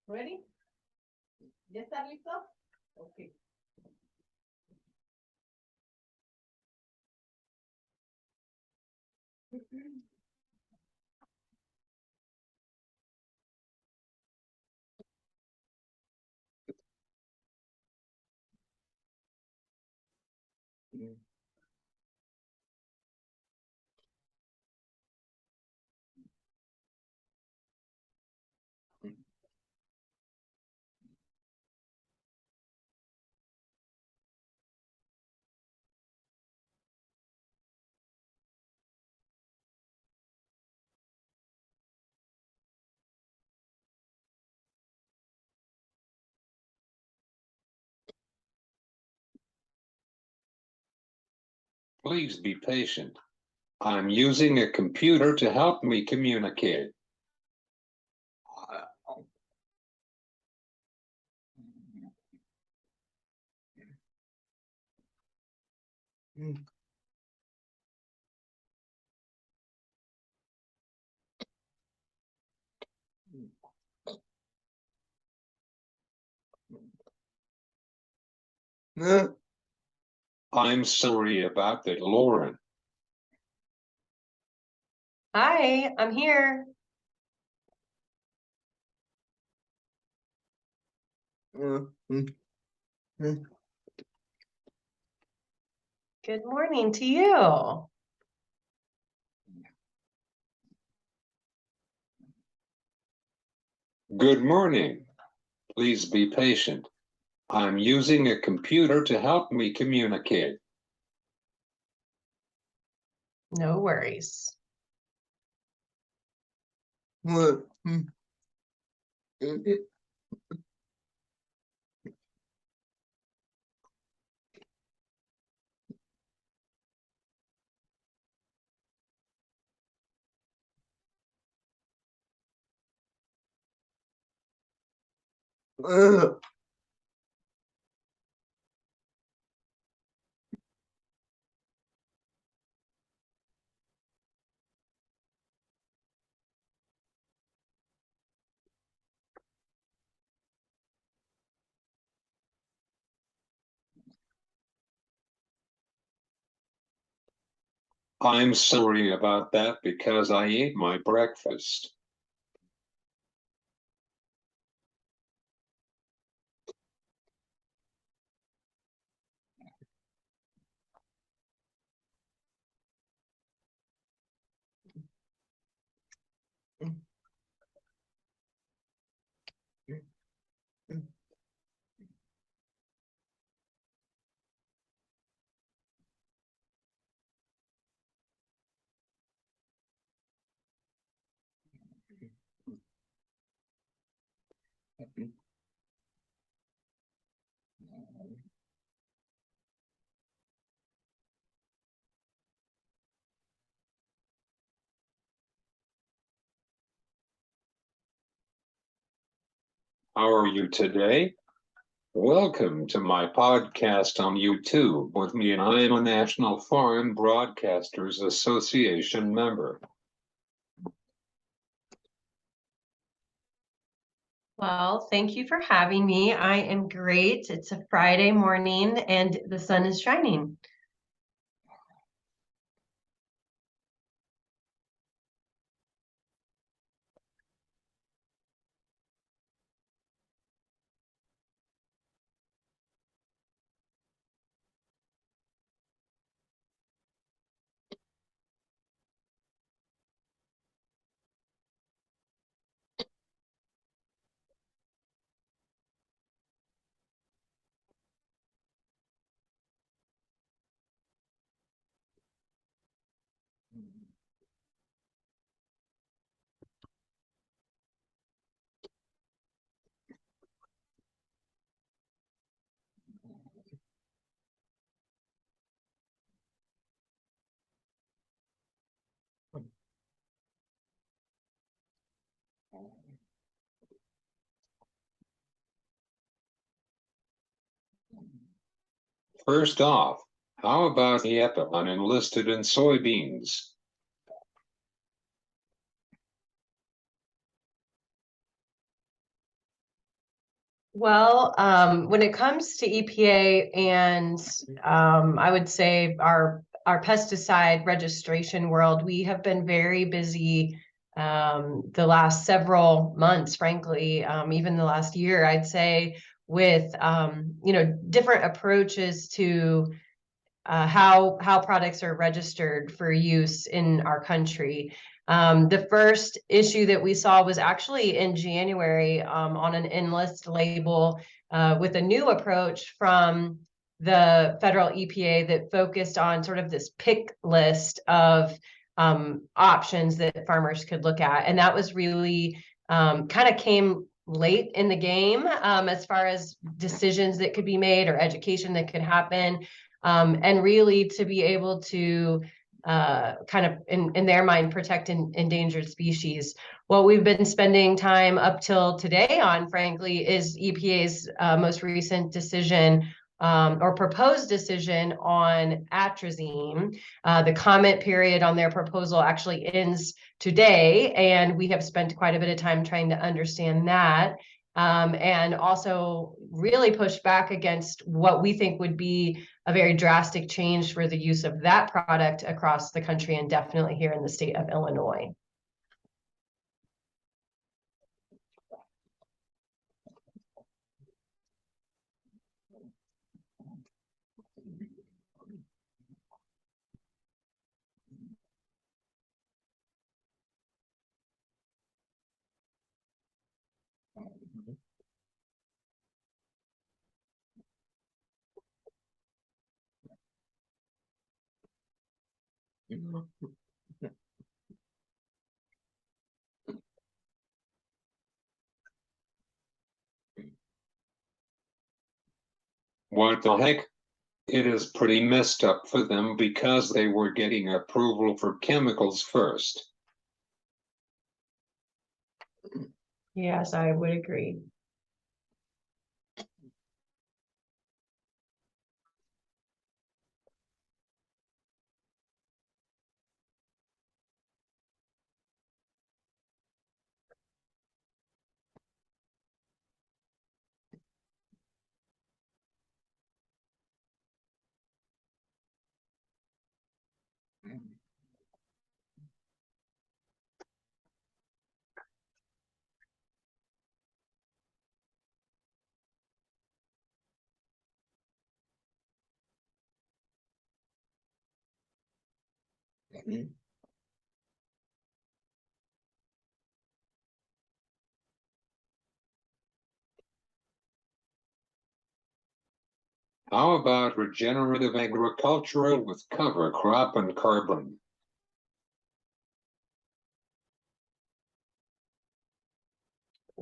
Ready? ¿Ya está listo? Okay. Please be patient. I'm using a computer to help me communicate. I'm sorry about that, Lauren. Hi, I'm here. Good morning to you. Good morning. Please be patient. I'm using a computer to help me communicate. No worries. I'm sorry about that because I ate my breakfast. How are you today? Welcome to my podcast on YouTube with me, and I am a National Foreign Broadcasters Association member. Well, thank you for having me. I am great. It's a Friday morning and the sun is shining. First off, how about the ethanol enlisted in soybeans? Well, when it comes to EPA and I would say our pesticide registration world, we have been very busy the last several months, frankly, even the last year, I'd say, with different approaches to how products are registered for use in our country. The first issue that we saw was actually in January on an Enlist label with a new approach from the federal EPA that focused on sort of this pick list of options that farmers could look at. And that was really kind of came late in the game as far as decisions that could be made or education that could happen. And really to be able to kind of in their mind protect endangered species. What we've been spending time up till today on, frankly, is EPA's most recent decision or proposed decision on atrazine. The comment period on their proposal actually ends today, and we have spent quite a bit of time trying to understand that. And also really push back against what we think would be a very drastic change for the use of that product across the country and definitely here in the state of Illinois. What the heck? It is pretty messed up for them because they were getting approval for chemicals first. Yes, I would agree. How about regenerative agriculture with cover crop and carbon?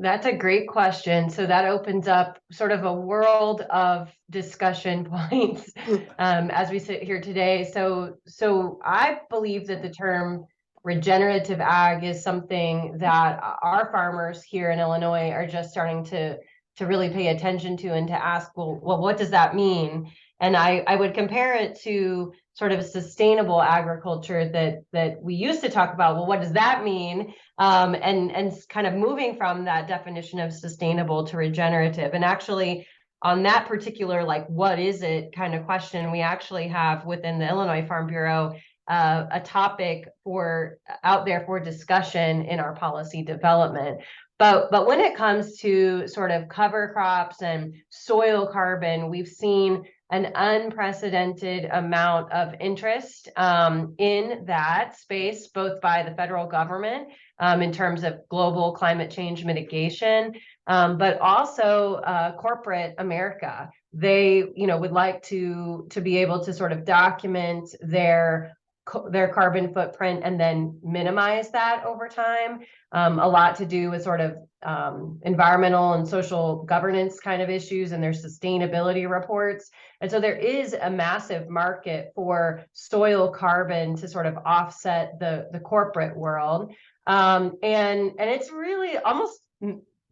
That's a great question. So that opens up sort of a world of discussion points as we sit here today. So I believe that the term regenerative ag is something that our farmers here in Illinois are just starting to really pay attention to and to ask, well, what does that mean? And I would compare it to sort of sustainable agriculture that we used to talk about. Well, what does that mean? And kind of moving from that definition of sustainable to regenerative. And actually, on that particular, like, what is it kind of question, we actually have within the Illinois Farm Bureau a topic for out there for discussion in our policy development. But when it comes to sort of cover crops and soil carbon, we've seen an unprecedented amount of interest in that space, both by the federal government in terms of global climate change mitigation, but also corporate America. They, would like to be able to sort of document their carbon footprint and then minimize that over time. A lot to do with sort of environmental and social governance kind of issues and their sustainability reports. And so there is a massive market for soil carbon to sort of offset the corporate world. And it's really almost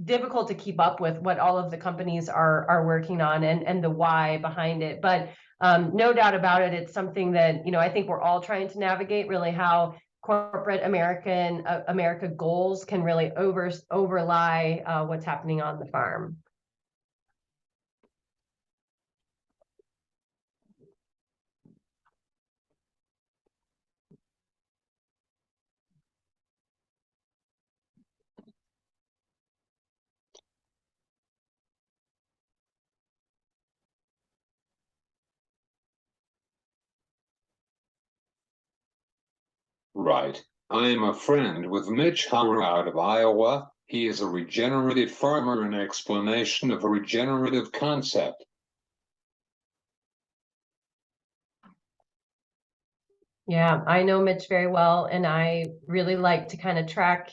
difficult to keep up with what all of the companies are working on and the why behind it. But no doubt about it, it's something that, I think we're all trying to navigate, really how corporate America goals can really overlie what's happening on the farm. Right. I am a friend with Mitch Howard out of Iowa. He is a regenerative farmer, an explanation of a regenerative concept. Yeah, I know Mitch very well, and I really like to kind of track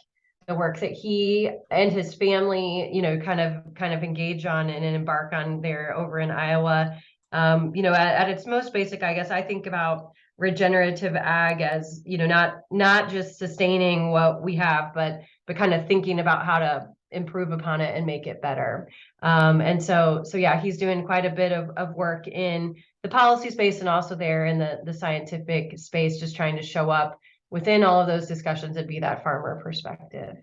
the work that he and his family, kind of engage on and embark on there over in Iowa. At its most basic, I guess I think about regenerative ag as, not just sustaining what we have, but kind of thinking about how to improve upon it and make it better. And so yeah, he's doing quite a bit of work in the policy space and also there in the scientific space, just trying to show up within all of those discussions and be that farmer perspective.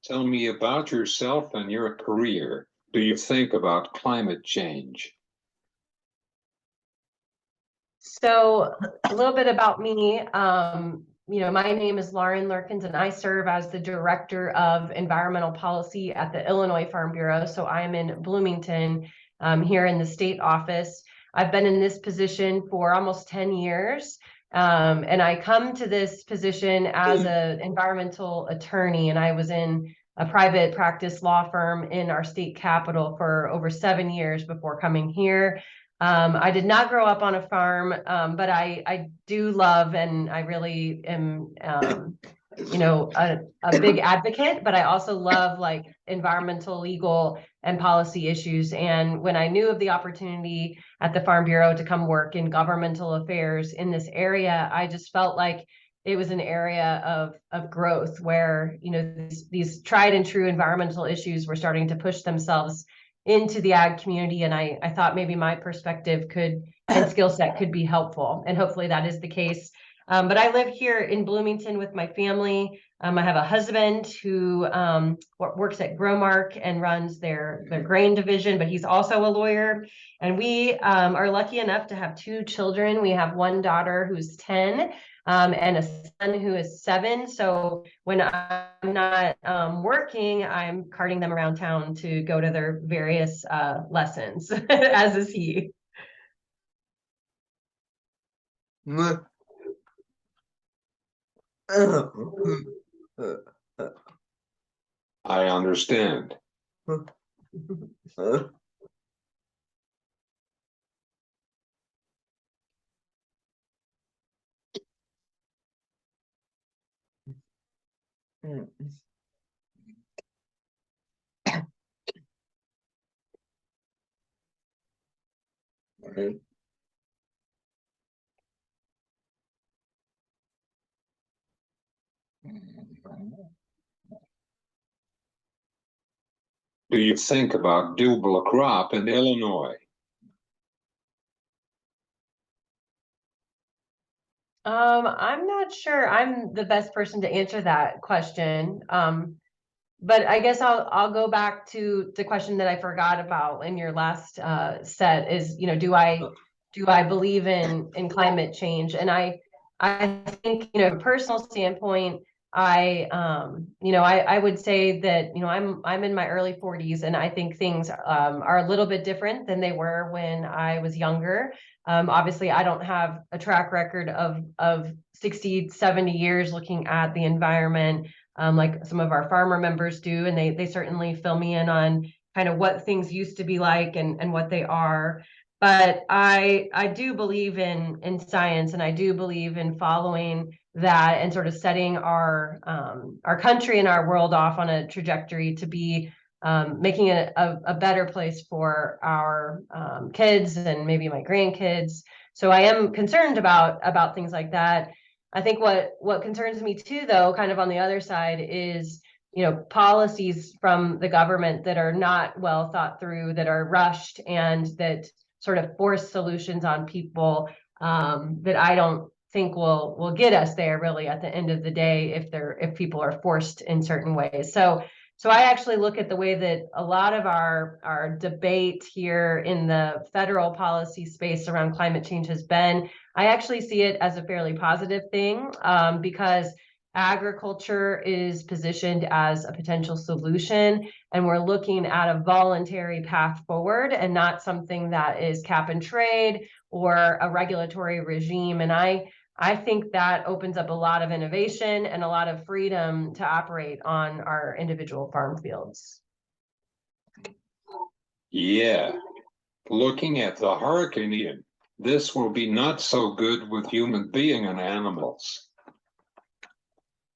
Tell me about yourself and your career. Do you think about climate change? So a little bit about me. My name is Lauren Lurkins, and I serve as the Director of Environmental Policy at the Illinois Farm Bureau. So I am in Bloomington, here in the state office. I've been in this position for almost 10 years. And I come to this position as an environmental attorney, and I was in a private practice law firm in our state capital for over 7 years before coming here. I did not grow up on a farm, but I do love, and I really am, a big advocate, but I also love like environmental, legal, and policy issues. And when I knew of the opportunity at the Farm Bureau to come work in governmental affairs in this area, I just felt like it was an area of growth where, these tried and true environmental issues were starting to push themselves into the ag community. And I thought maybe my perspective and skill set could be helpful. And hopefully that is the case. But I live here in Bloomington with my family. I have a husband who works at Growmark and runs their grain division, but he's also a lawyer. And we are lucky enough to have 2 children. We have one daughter who's 10, and a son who is 7. So when I'm not working, I'm carting them around town to go to their various lessons, as is he. I understand. Do you think about double crop in Illinois? I'm not sure I'm the best person to answer that question. But I guess I'll go back to the question that I forgot about in your last set is, do I believe in climate change? And I think, from a personal standpoint, I would say that, I'm in my early 40s, and I think things are a little bit different than they were when I was younger. Obviously, I don't have a track record of 60, 70 years looking at the environment, like some of our farmer members do, and they certainly fill me in on kind of what things used to be like and what they are. But I do believe in science, and I do believe in following that and sort of setting our country and our world off on a trajectory to be making it a better place for our kids and maybe my grandkids. So I am concerned about things like that. I think what concerns me too, though, kind of on the other side, is policies from the government that are not well thought through, that are rushed, and that sort of force solutions on people that I don't think will get us there really at the end of the day if people are forced in certain ways. So I actually look at the way that a lot of our debate here in the federal policy space around climate change has been. I actually see it as a fairly positive thing, because agriculture is positioned as a potential solution, and we're looking at a voluntary path forward and not something that is cap and trade or a regulatory regime. And I think that opens up a lot of innovation and a lot of freedom to operate on our individual farm fields. Yeah, looking at the hurricane, this will be not so good with human being and animals.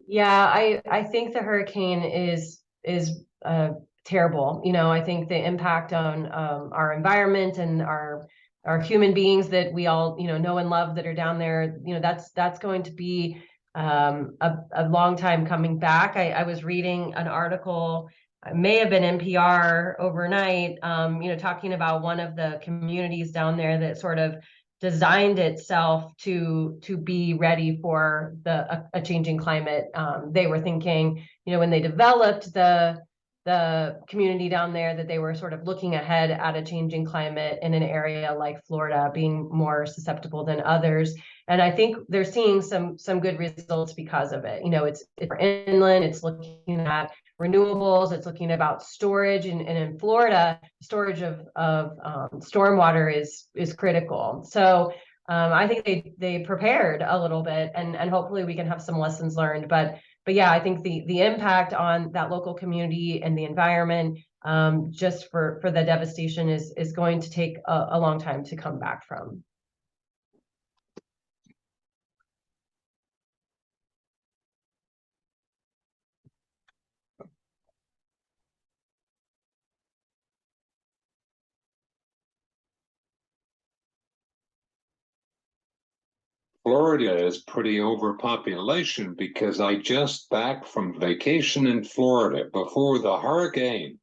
Yeah, I think the hurricane is terrible. You know, I think the impact on our environment and our human beings that we all know and love that are down there. You know, that's going to be a long time coming back. I was reading an article, it may have been NPR overnight, talking about one of the communities down there that sort of designed itself to be ready for a changing climate. They were thinking, when they developed the community down there, that they were sort of looking ahead at a changing climate in an area like Florida being more susceptible than others. And I think they're seeing some good results because of it. It's inland, it's looking at renewables, it's looking about storage, and in Florida, storage of stormwater is critical. So I think they prepared a little bit, and hopefully we can have some lessons learned. But yeah, I think the impact on that local community and the environment, just for the devastation, is going to take a long time to come back from. Florida is pretty overpopulation because I just back from vacation in Florida before the hurricane.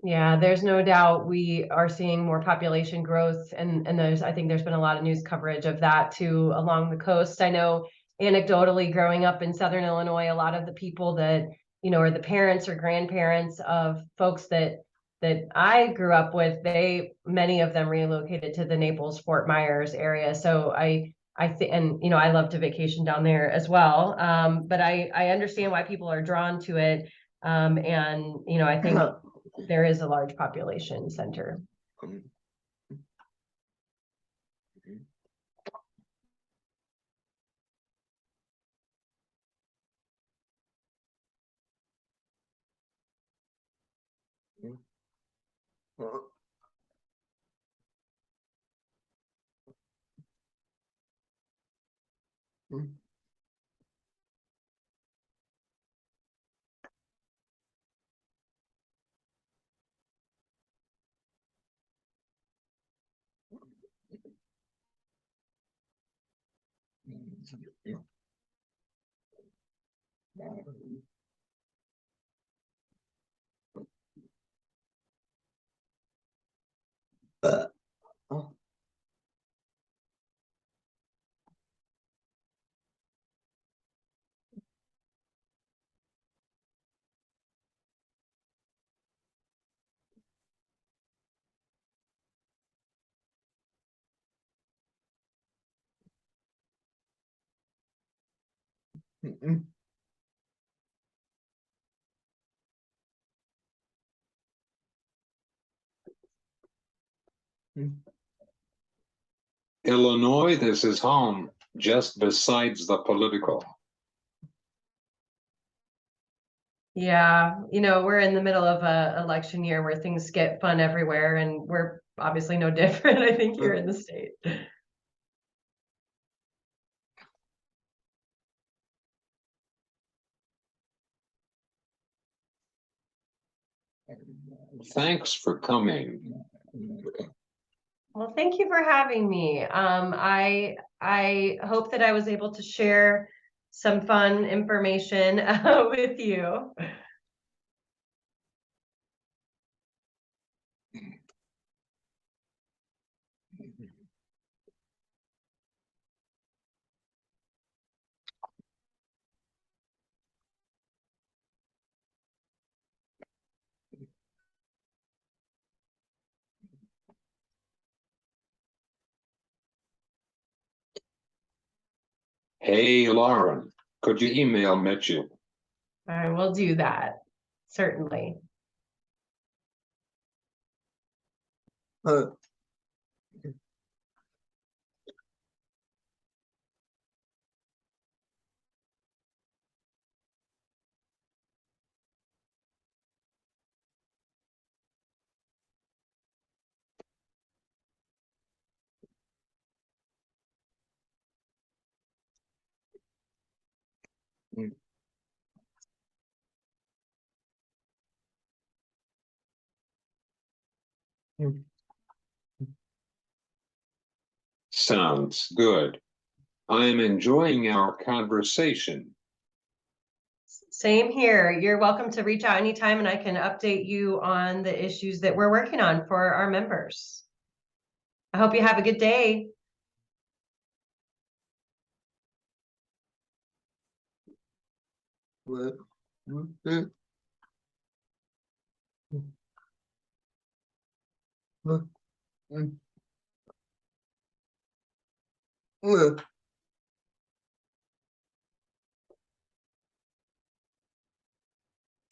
Yeah, there's no doubt we are seeing more population growth, and I think there's been a lot of news coverage of that too along the coast. I know anecdotally, growing up in Southern Illinois, a lot of the people that are the parents or grandparents of folks that I grew up with, many of them relocated to the Naples, Fort Myers area. So I think, and I love to vacation down there as well. But I understand why people are drawn to it. And I think there is a large population center. Illinois, this is home, just besides the political. Yeah, we're in the middle of a election year where things get fun everywhere, and we're obviously no different, I think, here in the state. Thanks for coming. Well, thank you for having me. I hope that I was able to share some fun information with you. Hey, Lauren, could you email Mitchell? I will do that, certainly. Sounds good. I am enjoying our conversation. Same here. You're welcome to reach out anytime and I can update you on the issues that we're working on for our members. I hope you have a good day.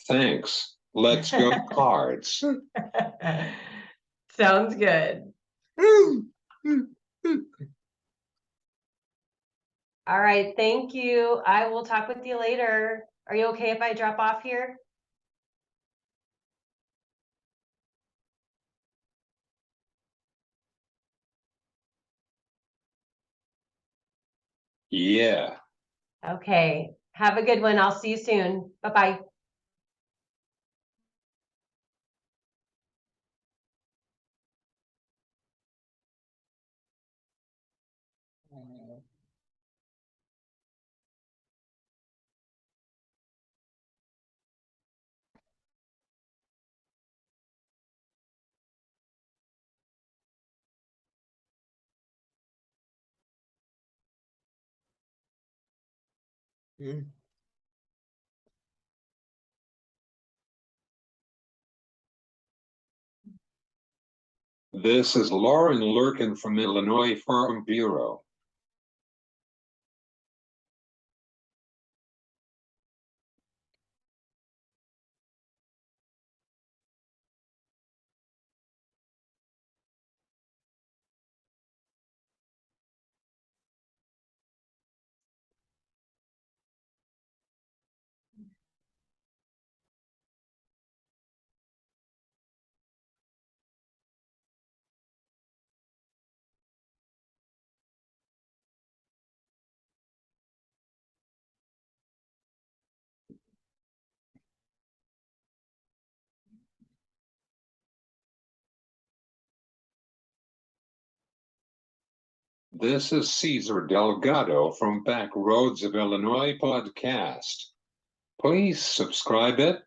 Thanks. Let's go cards. Sounds good. All right, thank you. I will talk with you later. Are you okay if I drop off here? Yeah. Okay, have a good one. I'll see you soon. Bye-bye. This is Lauren Lurkin from Illinois Farm Bureau. This is Cesar Delgado from Back Roads of Illinois podcast. Please subscribe it.